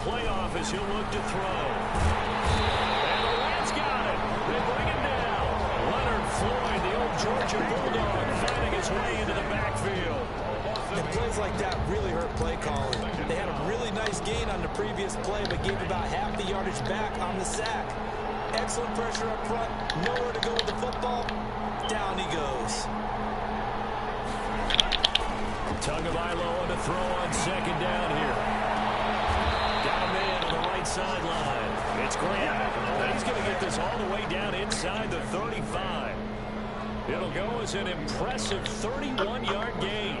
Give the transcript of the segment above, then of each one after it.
play off as he'll look to throw. And the Reds got it. They bring him down. Leonard Floyd, the old Georgia Bulldog, finding his way into the backfield. And plays like that really hurt play calling. They had a really nice gain on the previous play, but gave about half the yardage back on the sack. Excellent pressure up front. Nowhere to go with the football. Down he goes. Tagovailoa to throw on second down here. Got a man on the right sideline. It's Grant. He's going to get this all the way down inside the 35. It'll go as an impressive 31-yard gain.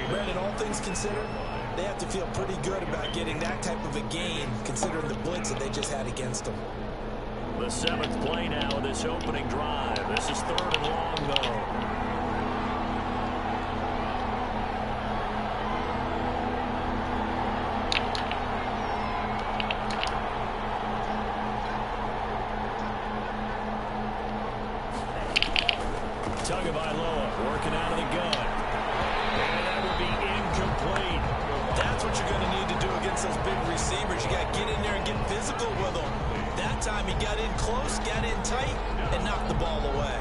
Brandon, all things considered, they have to feel pretty good about getting that type of a gain, considering the blitz that they just had against them. The 7th play now of this opening drive. This is 3rd and long, though. Tagovailoa working out of the gun. And that will be incomplete. That's what you're going to need to do against those big receivers. You got to get in there and get physical with them. That time he got in close, got in tight, and knocked the ball away.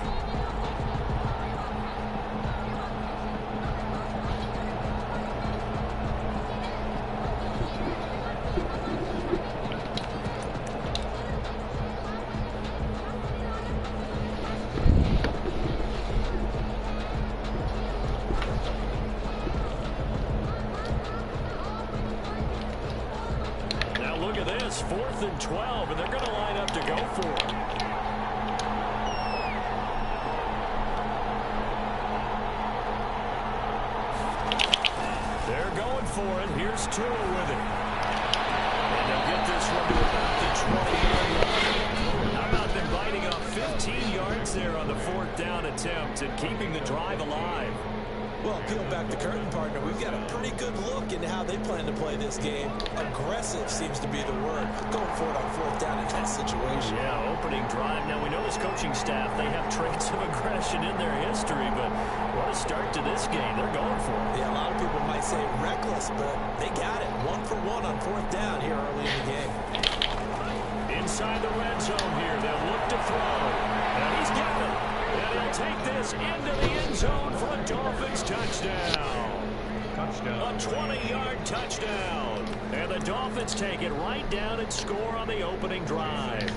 Look at this, 4th and 12, and they're going to line up to go for it. They're going for it. Here's Tua with it. And they'll get this one to about the 20-yard line. How about them biting up 15 yards there on the 4th down attempt and keeping the drive alive? Well, peel back the curtain, partner. We've got a pretty good look into how they plan to play this game. Aggressive seems to be the word. Going for it on 4th down in that situation. Yeah, opening drive. Now, we know this coaching staff, they have traits of aggression in their history, but what a start to this game. They're going for it. Yeah, a lot of people might say reckless, but they got it. 1 for 1 on 4th down here early in the game. Inside the red zone here. They'll look to throw. And he's got it. And he'll take this into the end zone for a Dolphins touchdown. A 20-yard touchdown. And the Dolphins take it right down and score on the opening drive.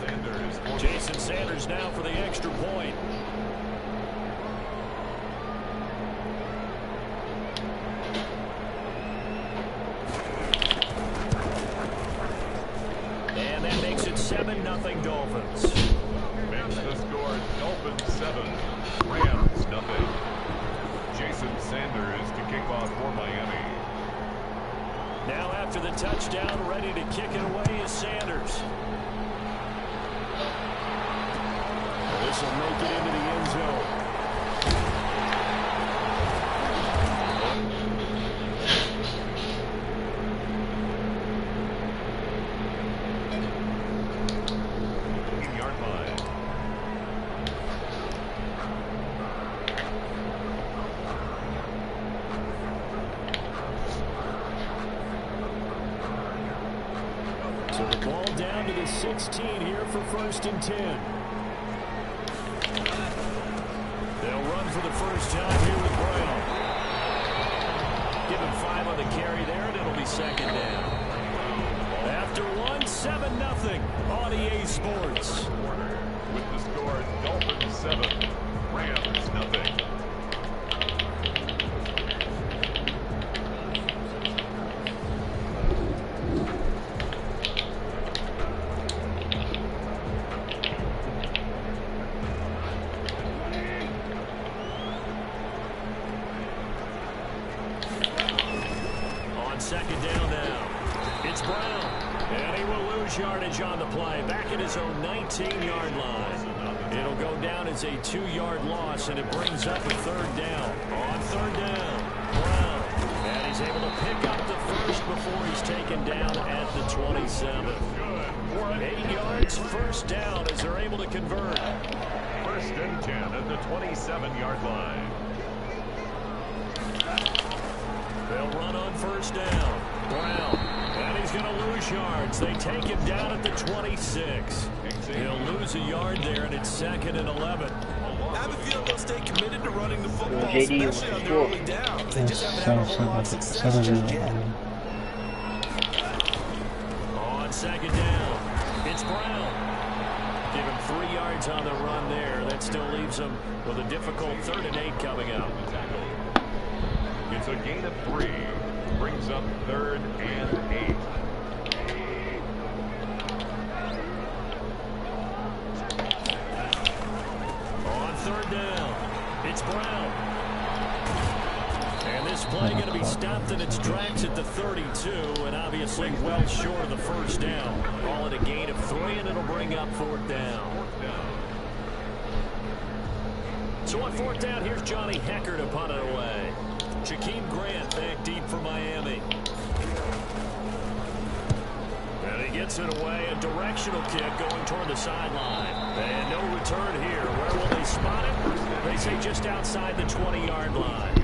Jason Sanders now for the extra point. And that makes it 7-0 Dolphins. Makes the score Dolphins 7, Rams nothing. Jason Sanders to kick off for Miami. Now after the touchdown, ready to kick it away is Sanders. This will make it into the end zone. So the ball down to the 16 here for 1st and 10. They'll run for the first time here with Brown. Give him 5 on the carry there, and it'll be 2nd down. After 1, 7-0 on EA Sports. With the score, Dolphins 7, Rams nothing. It's Brown. And he will lose yardage on the play. Back at his own 19-yard line. It'll go down as a 2-yard loss, and it brings up a third down. On third down, Brown. And he's able to pick up the first before he's taken down at the 27. 8 yards, first down as they're able to convert. First and 10 at the 27-yard line. They'll run on first down. Brown. And he's going to lose yards. They take him down at the 26. He'll lose a yard there, and it's 2nd and 11. I have a feeling they'll stay committed to running the football, especially on the early downs. They just haven't had a whole lot of success just yet. On second down, it's Brown. Give him 3 yards on the run there. That still leaves him with a difficult 3rd and 8 coming up. It's a gain of 3. Brings up 3rd and 8. On third down, it's Brown. And this play going to be stopped in its tracks at the 32, and obviously well short of the first down. Call it a gain of 3, and it'll bring up 4th down. So on 4th down, here's Johnny Hecker to punt it away. Jakeem Grant back deep for Miami. And he gets it away. A directional kick going toward the sideline. And no return here. Where will they spot it? They say just outside the 20-yard line.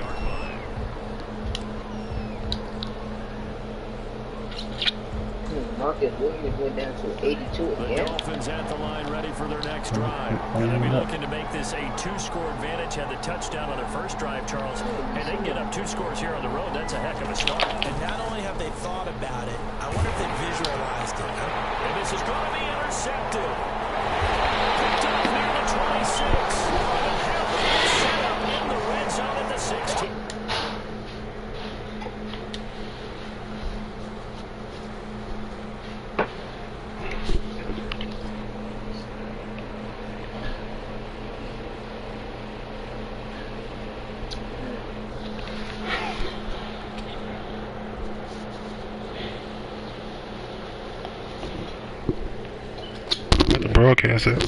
Marcus Williams went down to 82 again. The Dolphins at the line ready for their next drive. Going to be looking to make this a 2-score advantage. Had the touchdown on their first drive, Charles. And they can get up 2 scores here on the road. That's a heck of a start. And not only have they thought about it, I wonder if they visualized it. And this is going to be intercepted. Picked up near the 26. And half of it set up in the red zone at the 16. Broadcast it.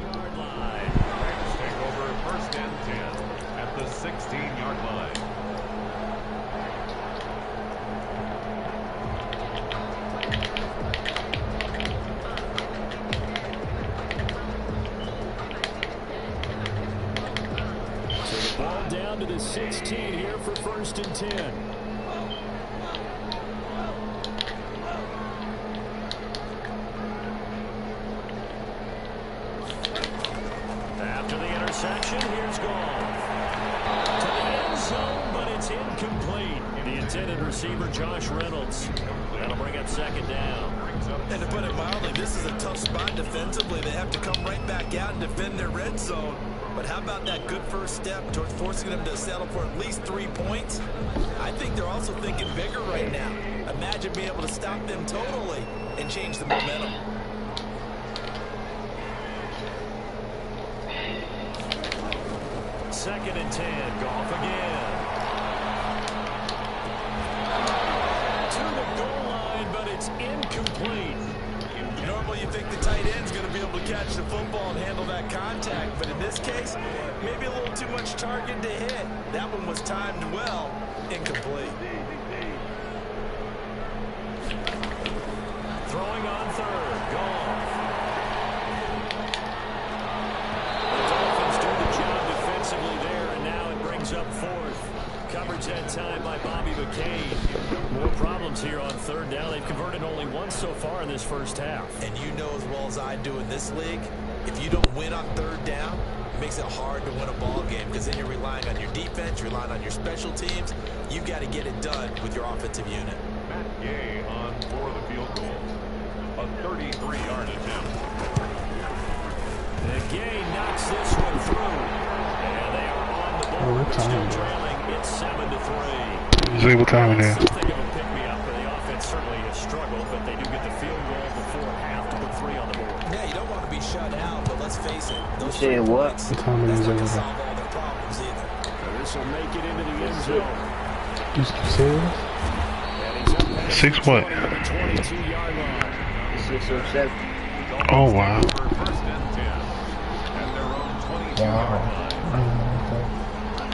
Yard line. Take over 1st and 10 at the 16-yard line. Down to the 16 here for 1st and 10. After the interception, here's Goff. To the end zone, but it's incomplete. The intended receiver, Josh Reynolds. That'll bring up 2nd down. And to put it mildly, this is a tough spot defensively. They have to come right back out and defend their red zone. But how about that good first step towards forcing them to settle for at least 3 points? I think they're also thinking bigger right now. Imagine being able to stop them totally and change the momentum. Second and 10. Goff again. To the goal line, but it's incomplete. Normally you think the tight end's going to be able to catch the football and handle that contact, but in this case, maybe a little too much target to hit. That one was timed well, incomplete. Throwing on third, Goff. The Dolphins do the job defensively there, and now it brings up 4th. Coverage that time by Bobby McCain. More problems here on third down. They've converted only once so far in this first half. And you know as well as I do in this league, if you don't win on third down, it makes it hard to win a ball game because then you're relying on your defense, you're relying on your special teams. You've got to get it done with your offensive unit. Matt Gay on for the field goal. A 33-yard attempt. And Gay knocks this one through. And they are on the board. Still trailing. It's 7-3. He's able timing there. Something of a pick-me-up, but the offense certainly has struggled, but they do get the field goal before half to put 3 on the board. Yeah, you don't want to to be shut out, but let's face it, those You saying what? points, that's not going to solve all their problems either. This will make it into the end zone. You serious? 6 what? 22-yard line. 607. Oh wow. Wow.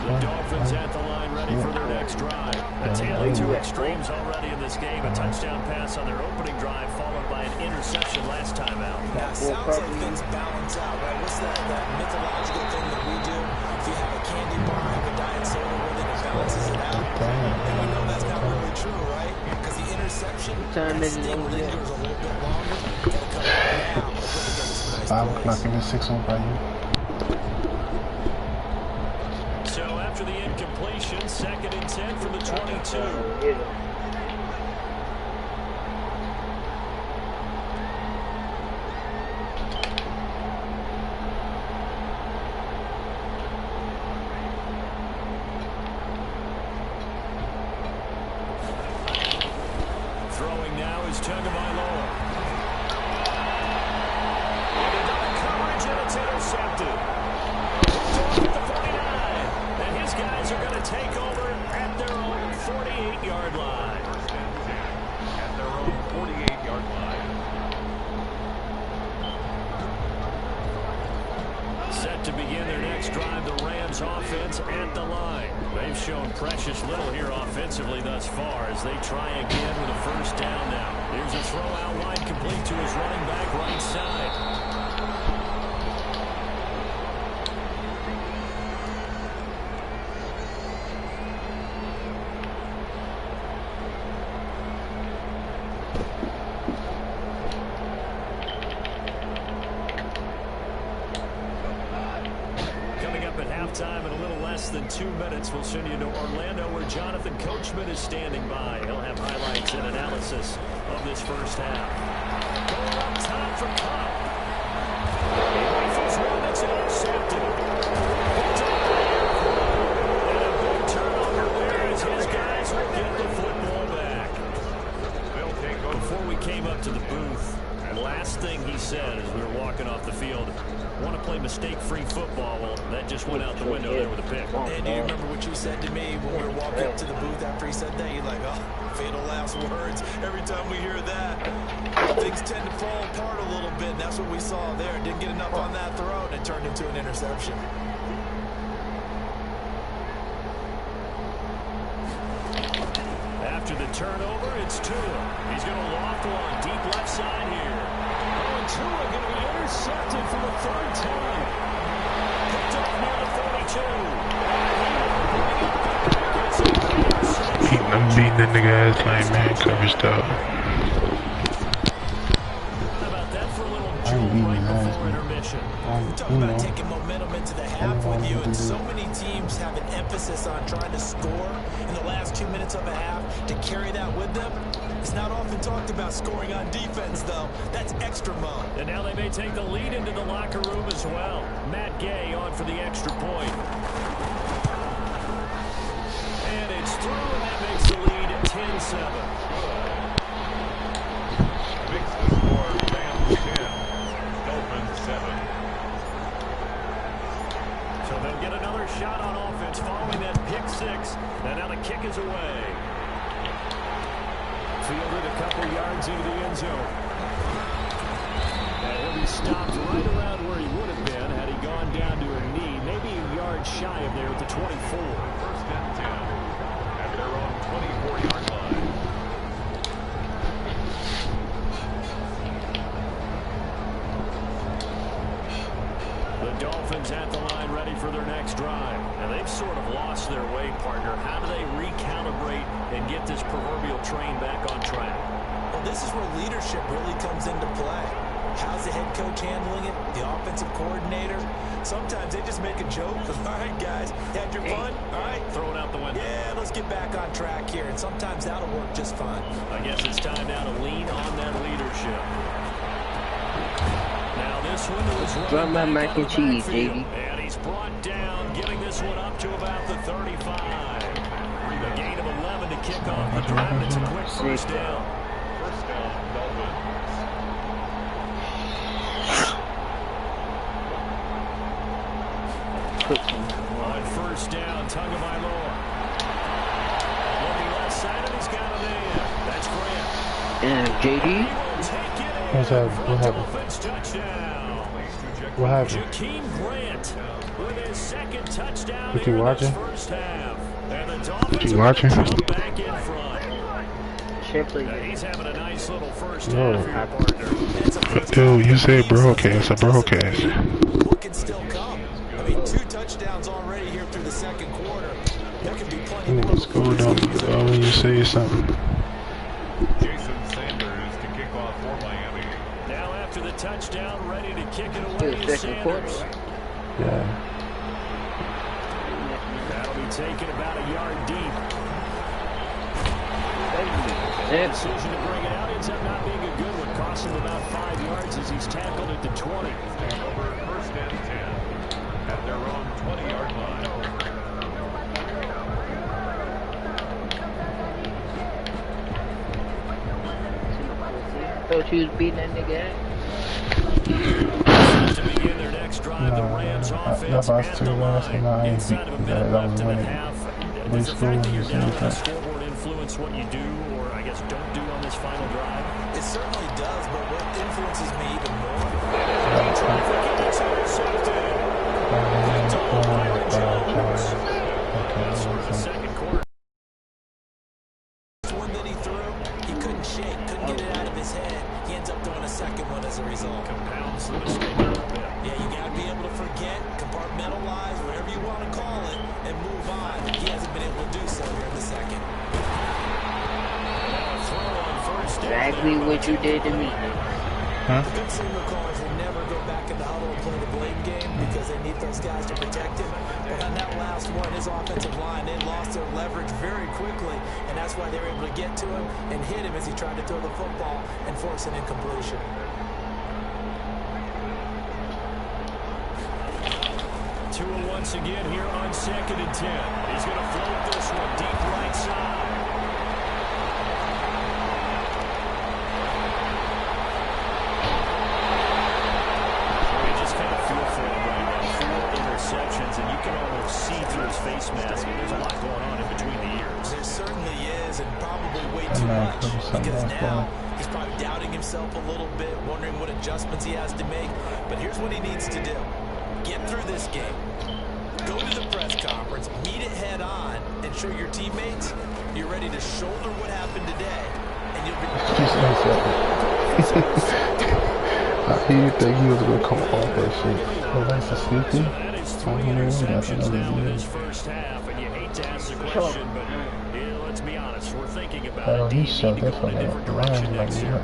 The Dolphins at the line ready for their next drive. A tale of two extremes already in this game. A touchdown pass on their opening drive followed by an interception last time out. Now, it sounds like things balance out, right? What's that mythological thing that we do? If you have a candy bar, have a diet soda with it, it balances it out. And we know that's not really true, right? Because the interception, that sting lingers a little bit longer. It'll come out now. But look at some nice 5 o'clock, give me 6 on by you. So after the incompletion, 2nd and 10 from the 22. Throwing now is Tagovailoa. Coverage and it's intercepted. At the 49. And his guys are going to take over at their own 48-yard line. First and 10 at their own 48-yard line. Set to begin their next drive, the Rams offense at the line. They've shown precious little here offensively thus far as they try again with a first down now. Here's a throw out wide complete to his running back right side. Time in a little less than 2 minutes. We'll send you to Orlando where Jonathan Coachman is standing by. He'll have highlights and analysis of this first half. Going up top for Cobb. Rifles one, it's intercepted. And a big turnover there as his guys will get the football back. Before we came up to the booth, last thing he said as we were walking off the field, want to play mistake-free football. Well, that just went out the window there with a pick. And do you remember what you said to me when we were walking up to the booth after he said that? You're like, oh, fatal last words. Every time we hear that, things tend to fall apart a little bit. And that's what we saw there. Didn't get enough on that throw, and it turned into an interception. After the turnover, it's Tua. He's going to loft one deep left side here. Oh, and Tua going to be intercepted for the 3rd time. Picked up near the 42. I'm beating that nigga ass like man, coverage dog. How about that for a little jewel right before intermission? Talking about taking momentum into the half with you, and so many teams have an emphasis on trying to score in the last 2 minutes of a half to carry that with them. It's not often talked about scoring on defense, though. That's extra mode. And now they may take the lead into the locker room as well. Matt Gay on for the extra point. And it's through, and that makes the lead 10-7. Makes the score Rams 10, Dolphins 7. So they'll get another shot on offense following that pick six. And now the kick is away. Fielded a couple yards into the end zone. And he'll be stopped right around where he would have been had he gone down to a knee, maybe a yard shy of there at the 24. First and 10 at their own 24-yard line. The Dolphins at the line ready for their next drive. And they've sort of lost their way, partner. How do they recalibrate and get this proverbial train back on track? Well, this is where leadership really comes into play. How's the head coach handling it? The offensive coordinator? Sometimes they just make a joke. All right, guys, you had your fun? All right. Throw it out the window. Yeah, let's get back on track here. And sometimes that'll work just fine. I guess it's time now to lean on that leadership. Now this one was Drop my mac and cheese, JD. And he's brought down, getting this one up to about the 35. A gain of 11 to kick off the drive. It's a quick first down. First down, Dolphins. cook some. On first down, Tagovailoa. Looking left side, and he's got it in. That's Grant. And JD? What's happening? What happened? Dolphins touchdown. What happened? Jakeem Grant with his second touchdown You here in watching? this first half. And the Dolphins You are watching? gonna jump back in front. Shipley. Now, he's having a nice little first No. half here, partner. Dude, you said broadcast, a broadcast. What can still come? I mean, 2 touchdowns already here through the second quarter. There could be plenty more. What's going on? When you say something. Jason Sanders to kick off for Miami. Now after the touchdown, ready to kick it away Dude, is second quarter. Sanders. Yeah. That'll be taken about a yard deep. Decision to bring it out ends up not being a good one. Cost him about 5 yards as he's tackled at the 20. Over first and 10 at their own 20-yard line. Thought you was beating that nigga ass. To begin their next drive, the Rams offense at the line. Inside of a minute left in the half. Does the fact that you're down on the scoreboard influence what you do, or I guess don't do on this final drive? It certainly does, but what influences me even more? Traffic intercepted. Picked off Byron Jones. That's for the second quarter. One that he threw, he couldn't shake, couldn't get it out of his head. He ends up throwing a second one as a result. Compounds the mistake a little bit. Yeah, you got to be able to forget, compartmentalize, whatever you want to call it, and move on. He hasn't been able to do so here in the second. Now a throw on first down. Exactly what you did to me. Huh? The good signal callers will never go back in the huddle and play the blame game because they need those guys to protect him. But on that last one, his offensive line, they lost their leverage very quickly, and that's why they were able to get to him and hit him as he tried to throw the football and force an incompletion. Tua once again here on second and 10. He's going to float this one deep right side. You just kind of feel for him right now. 4 interceptions, and you can almost see through his face mask. There's a lot going on in between the ears. There certainly is, and probably way too much, because now he's probably doubting himself a little bit, wondering what adjustments he has to make. But here's what he needs to do. Get through this game. Go to the press conference, meet it head on, and show your teammates you're ready to shoulder what happened today. And you'll be... How do you think he was going to come off that shit? Oh, that's a safety? That is 3 interceptions now in his first half, and you hate to ask the question, but yeah, let's be honest, we're thinking about it. He Do you shoved need to that go in a fucking different direction line like next he year?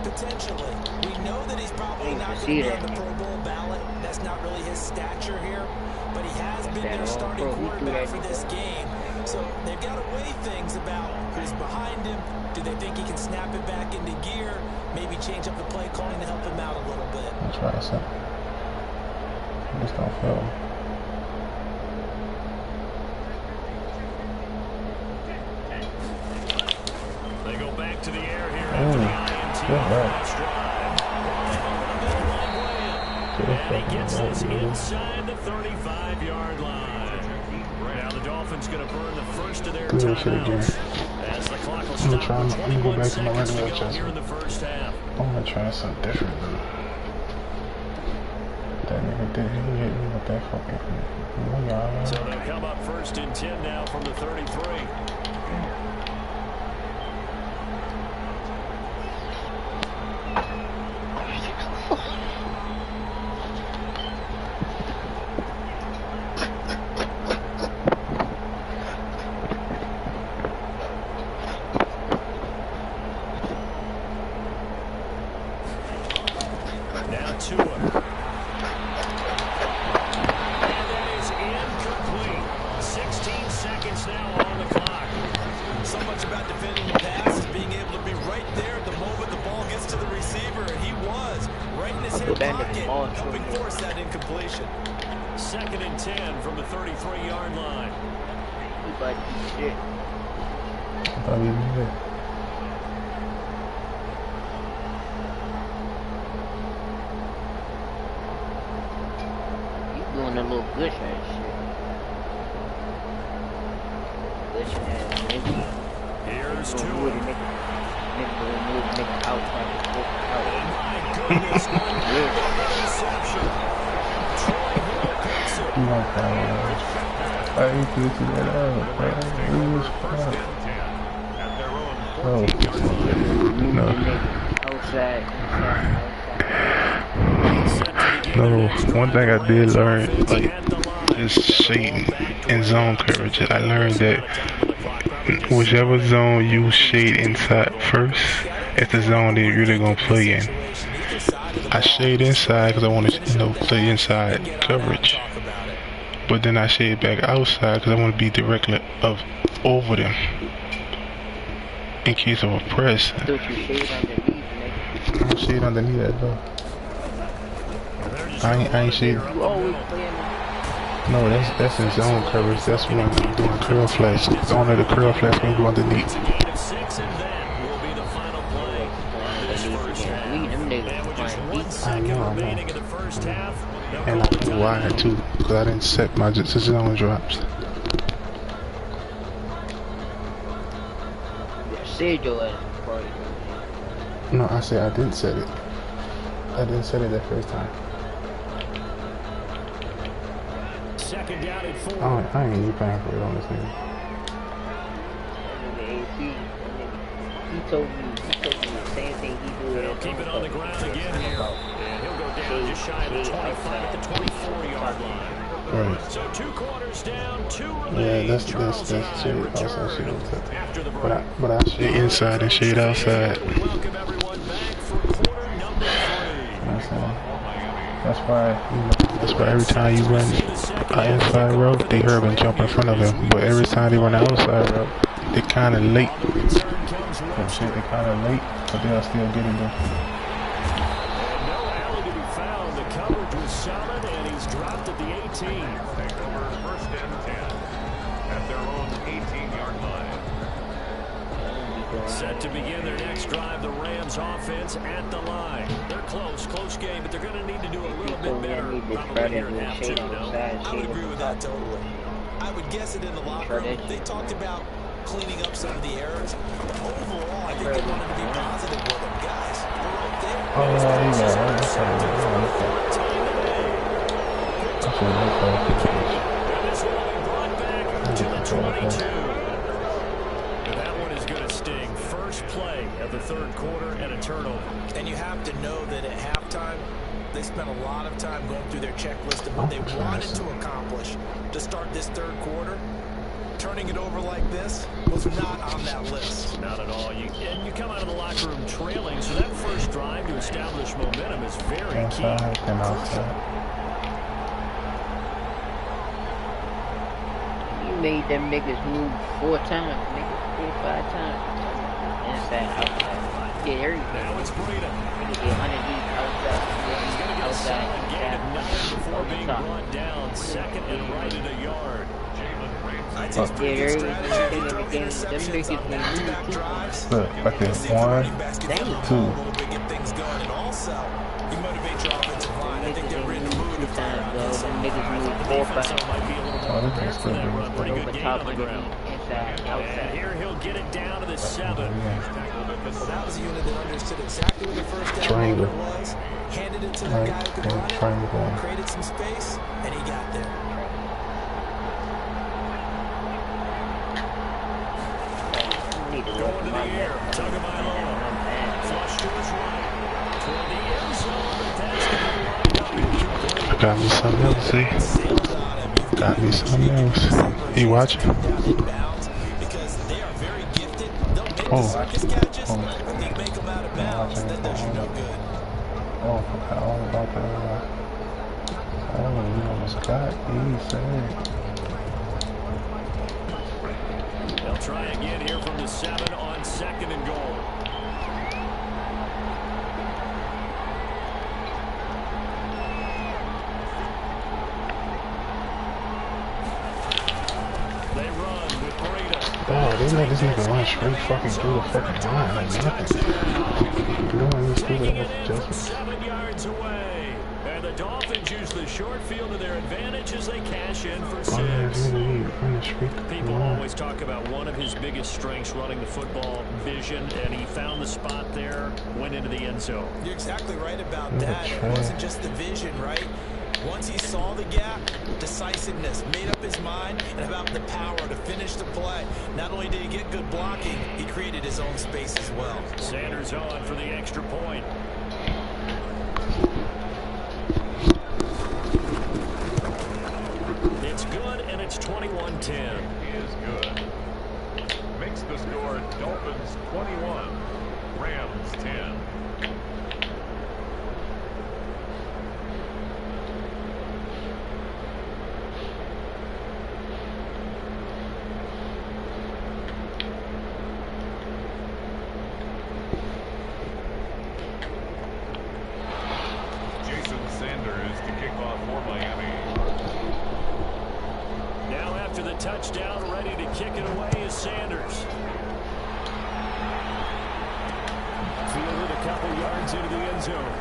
Potentially. We know that he's probably not going to see be that. on the Pro Bowl ballot. That's not really his stature here. But he has been their starting quarterback for this game. So they've got to weigh things about who's behind him. Do they think he can snap it back into gear? Maybe change up the play calling to help him out a little bit. That's right, son. Just don't feel. They go back to the air here Oh, after the INT good on the work. last drive. And he gets us inside the 35-yard line. Now the Dolphins going to burn the first of their Do that shit timeouts. again. As the clock will I'm stop trying with to go 21 back to my seconds to regular go adjustment. here in the first half. I'm gonna try something different, though. That nigga did, he hit me with that fucking. So they'll come up first and 10 now from the 33. Now Tua. And that is incomplete. 16 seconds now on the clock. So much about defending the pass is being able to be right there at the moment the ball gets to the receiver, and he was right in his hip pocket, helping force that incompletion. Second and 10 from the 33-yard line. But shit. Thought we knew it. You doing a little gush ass shit. Gushing ass nigga. Here's Nigga two. would nigga outside the book out. Oh my goodness, interception. Troy Hill picks it. Oh my God. I hate to see that out, bro. Lose First fuck. and 10 at their own Oh. 14-yard line. No. Outside. No, one thing I did learn, like, is shading and zone coverage. I learned that whichever zone you shade inside first, it's the zone that you're really gonna play in. I shade inside because I want to, play inside coverage. But then I shade back outside because I want to be directly over them in case of a press. I thought you shade underneath, nigga. I don't shade underneath that though. I ain't shading. You always playing. No, that's in zone coverage. That's when I'm doing curl flash. Only the curl flash can go underneath. Six, and that will be the final play of this first half. Them niggas And with just playing 1 deep. second remaining in the first half, And I know why too, because I didn't set my zone drops. Said your ass party. No, I said I didn't set it. I didn't set it that first time. second down and 4. I ain't even paying for it on this nigga. He told me the same thing he did. They'll keep it on the ground again here. And he'll go down just shy of the 25 at the 24-yard line. Right. So 2 quarters down, 2 remaining. Yeah, that's shade outside shade inside. But I shade inside and shade outside. Welcome everyone back for quarter number 3. That's why every time you run an inside route, they hurry and jump in front of him. But every time they run an outside route, they kind of late. They kind of late, but they'll still get it done. No alley to be found. The coverage was solid, and he's dropped at the 18. Take over first and 10 at their own 18-yard line. Set to begin their next drive, the Rams offense at the line. They're close game, but they're going to need to do a little bit better. Probably here at half 2, no? I would agree with that totally. I would guess it in the locker room. They talked about cleaning up some of the errors. But overall, I think they wanted to be positive with them. Guys, they're right there. Oh, yeah, This will be brought back to the 22. That one is going to sting. First play of the third quarter and a turnover. And you have to know that at halftime, they spent a lot of time going through their checklist of what they wanted to accomplish to start this third quarter. Turning it over like this was not on that list. Not at all. You come out of the locker room trailing, so that first drive to establish momentum is very key. You made them niggas move 4 times, nigga. 4 or 5 times. Inside, outside. Yeah, everything. Now it's Breida. Nigga get underneath, outside. He's going to get a solid gain of 9 before being top. brought down. Second and right at a yard. I'd say it's pretty good strategy. They throw interceptions on back-to-back drives. Look, like this. 1, 2. Get things going, and also you motivate your offensive line. I think they're in the mood to fire on this. Them niggas move 4 Defense might be a little more prepared for that run. Pretty good gain on the ground. Inside, And outside. here he'll get it down to the 7. Well, that was a unit that understood exactly what the first down Triangle. order was, handed it to the guy who could run it, Triangle. created some space, and he got there. Going to the air. Tagovailoa. Flush to his right. Toward the end zone. The pass to be lined up incomplete. Got me something else, see? Got me something else. You watching? Because they are very gifted. They'll make the circus catches, but they make them out of bounds. That does you no good. Oh, I forgot all about that. Oh, you almost got me, saying. They'll try again here from the 7 on 2nd and goal. They run with Breida. Oh, they let this nigga run straight fucking through the fucking line like nothing. You don't want to do that adjustment. 7 yards away. And the Dolphins use the short field to their advantage as they cash in for 6. People always talk about one of his biggest strengths, running the football, vision, and he found the spot there, went into the end zone. You're exactly right about that. It wasn't just the vision, right? Once he saw the gap, decisiveness, made up his mind, and about the power to finish the play. Not only did he get good blocking, he created his own space as well. Sanders on for the extra point. It's good, and it's 21-10. He is good. Makes the score Dolphins 21, Rams 10. Touchdown, ready to kick it away is Sanders. Fielded a couple yards into the end zone.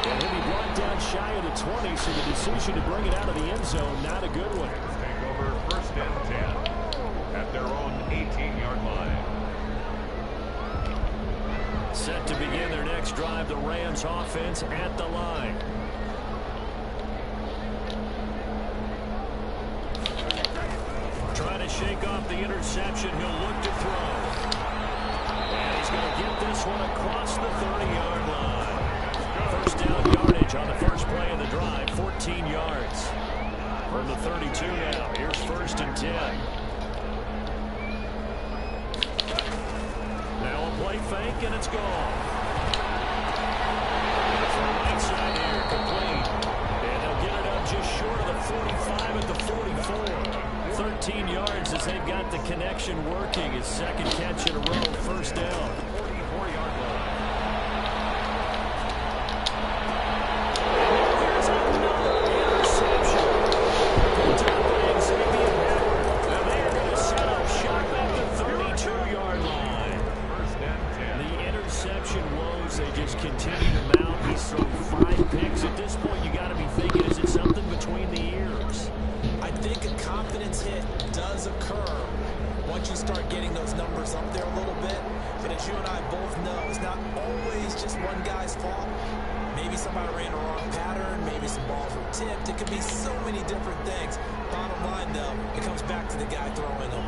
And he'll be brought down shy of the 20, so the decision to bring it out of the end zone, not a good one. Take over 1st and 10 at their own 18-yard line. Set to begin their next drive, the Rams offense at the line. Trying to shake off the interception. He'll look to throw. And he's going to get this one across the 30-yard line. First down yardage on the first play of the drive, 14 yards. From the 32 now. Here's 1st and 10. Now a play fake, and it's gone. From the right side here, complete. And they'll get it up just short of the 45 at the 44. 13 yards as they've got the connection working. His second catch in a row, 1st down. 44-yard line. Here's another interception. Top end, Xavier Howard. Now they're going to set up shop at the 32-yard line. 1st and 10. The interception woes, they just continue to mount. He's thrown 5 picks. At this point, you got to be thinking, is it something between the ears? I think a confidence hit does occur once you start getting those numbers up there a little bit. But as you and I both know, it's not always just one guy's fault. Maybe somebody ran a wrong pattern. Maybe some balls were tipped. It could be so many different things. Bottom line, though, it comes back to the guy throwing them.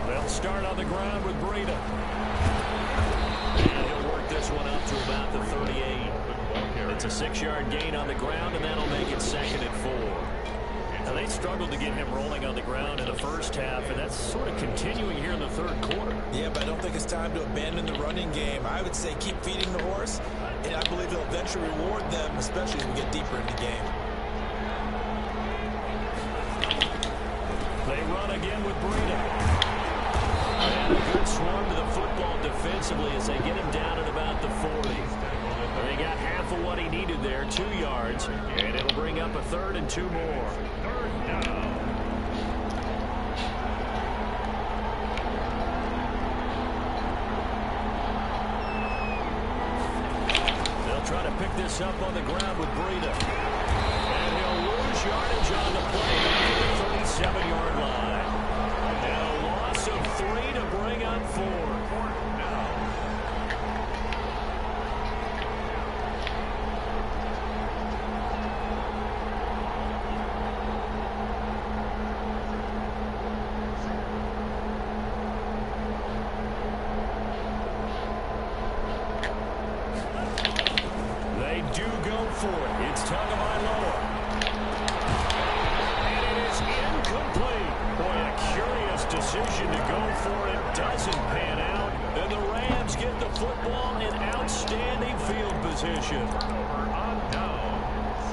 They'll start on the ground with Breida. And he'll work this one up to about the 38. It's a 6-yard gain on the ground, and that'll make it 2nd and 4. Now, they struggled to get him rolling on the ground in the first half, and that's sort of continuing here in the 3rd quarter. Yeah, but I don't think it's time to abandon the running game. I would say keep feeding the horse, and I believe it'll eventually reward them, especially as we get deeper in the game. They run again with Breida. And a good swarm to the football defensively as they get him down at about the 40. They got half of what he needed there, 2 yards, and it'll bring up a 3rd and 2 more. 3rd down. They'll try to pick this up on the ground with Breida. And he'll lose yardage on the play to the 37-yard line. And a loss of 3 to bring up 4. 4th down. They do go for it. It's Tagovailoa. And it is incomplete. Boy, a curious decision to go for it. Doesn't pan out. And the Rams get the football in outstanding field position. Turnover on downs.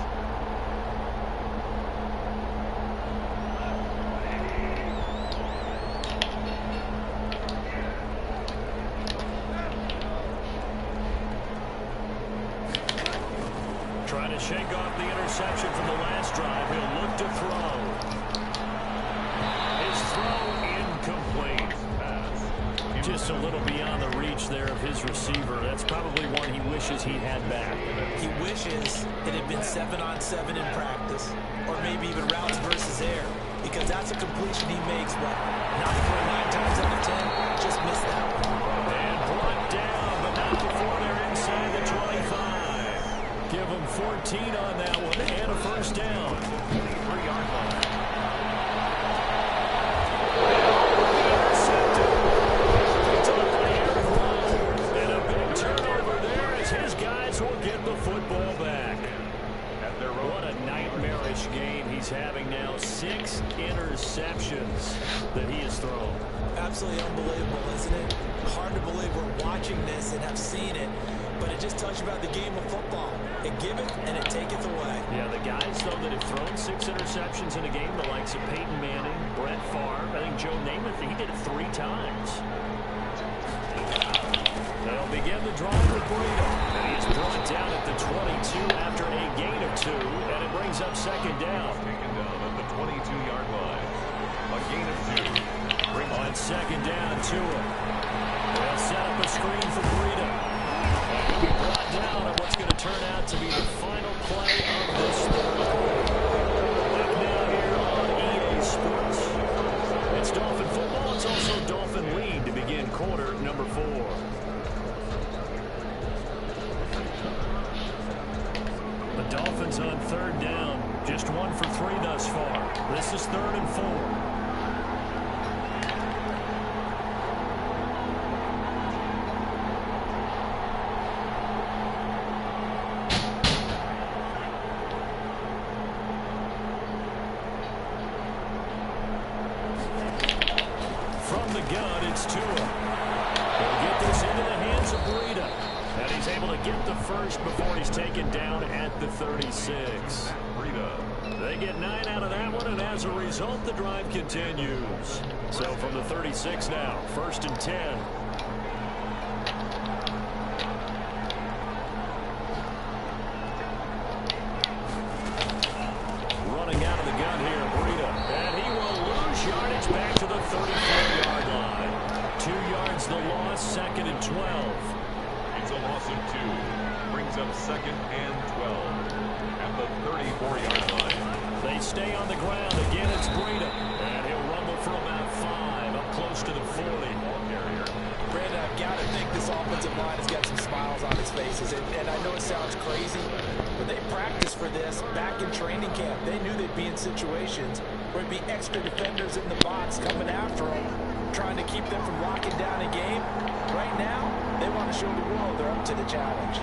Trying to shake off the interception from the last drive. He'll look to throw. His throw incomplete. Pass Just a little beyond the reach there of his receiver. That's probably one he wishes he had back. He wishes it had been 7-on-7 in practice, or maybe even routes versus air, because that's a completion he makes, what, 9.9 times out of 10? Just missed that one. And brought down, but not before they're inside the 25. Give them 14 on that one, and a first down. 3-yard line. Football back. What a nightmarish game he's having now. 6 interceptions that he has thrown. Absolutely unbelievable, isn't it? Hard to believe we're watching this and have seen it, but it just tells you about the game of football. It giveth and it taketh away. Yeah, the guys, though, that have thrown 6 interceptions in a game, the likes of Peyton Manning, Brett Favre, I think Joe Namath, he did it 3 times. They'll begin the drive with Burrito. And he is brought down at the 22 after a gain of 2, and it brings up second down. Taken down at the 22-yard line. A gain of 2. On second down, Tua. They'll set up a screen for Burrito. And he'll be brought down on what's going to turn out to be the final play of this third quarter. Back now here on EA Sports. It's Dolphin football. It's also Dolphin lead to begin quarter number 4. The Dolphins on third down. Just 1 for 3 thus far. This is 3rd and 4. From the gun, it's Tua. He'll get this into the hands of Burrito. And he's able to get the first before he's taken down at the 36. They get 9 out of that one, and as a result, the drive continues. So from the 36 now, 1st and 10. Running out of the gun here, Burrito. And he will lose yardage back to the 34-yard line. 2 yards the loss, 2nd and 12. It's a loss of 2. Brings up 2nd and 12. At the 34-yard line. They stay on the ground. Again, it's Burrito. And he'll rumble for about 5, up close to the 40. Brandon, I've got to think this offensive line has got some smiles on its faces. And I know it sounds crazy, but they practiced for this back in training camp. They knew they'd be in situations where there'd be extra defenders in the box coming after them, trying to keep them from locking down a game. Right now, they want to show the world they're up to the challenge.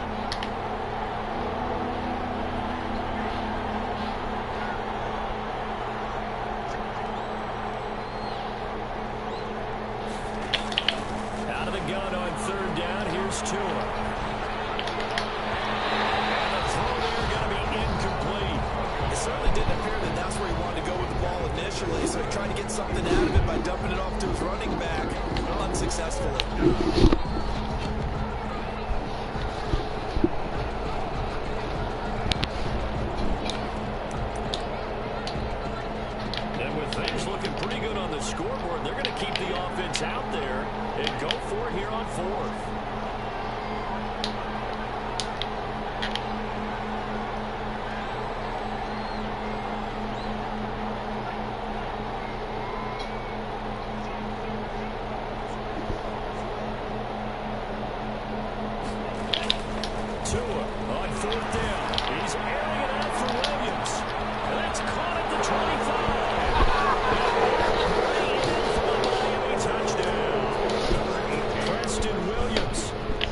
Out of the gun on third down, here's Tua. And the throw there going to be incomplete. It certainly didn't appear that that's where he wanted to go with the ball initially, so he tried to get something out of it by dumping it off to his running back unsuccessfully. And with things looking pretty good on the scoreboard, they're going to keep the offense out there and go for it here on 4th. Tua on 4th down. He's airing it out for Williams. And that's caught at the 25. Preston Williams,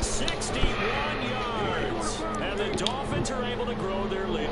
61 yards. And the Dolphins are able to grow their lead.